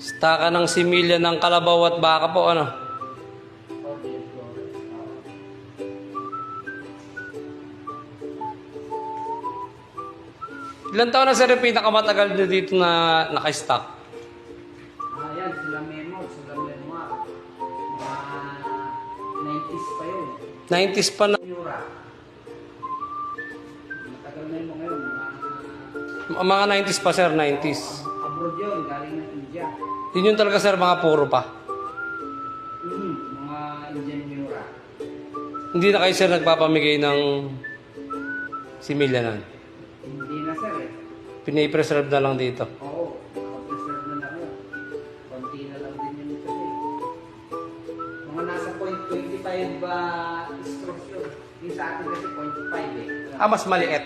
Staka ng similya ng kalabaw at baka po, ano? Ilan taon na sir yung pinakamatagal nyo dito na naka-stock? Yan, sila Memo, sila Memoir. Mga 90s pa yun. 90s pa na. Yura. Matagal na yun mo ngayon. Mga 90s pa sir, 90s. Abroad yun, galing ng India. Yun yung talaga sir, mga puro pa. Mga Indian Yura. Hindi na kayo sir nagpapamigay ng similya na. Hindi na sir eh. Pinapreserve na lang dito. Oo, preserve na lang yun. Konti na lang din yun ito eh. Mga nasa 0.25 ba strokes yun. Yung sa atin kasi 0.5 eh. Mas maliit.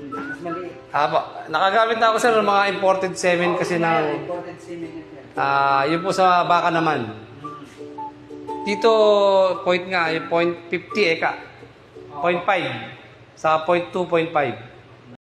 Mas maliit. Apo, nakagamit na ako sir ng mga imported semen kasi ng... Imported semen yun sir. Yun po sa baka naman. Dito, point nga, yung 0.50 eka. 0.5. Sa 0.2, 0.5.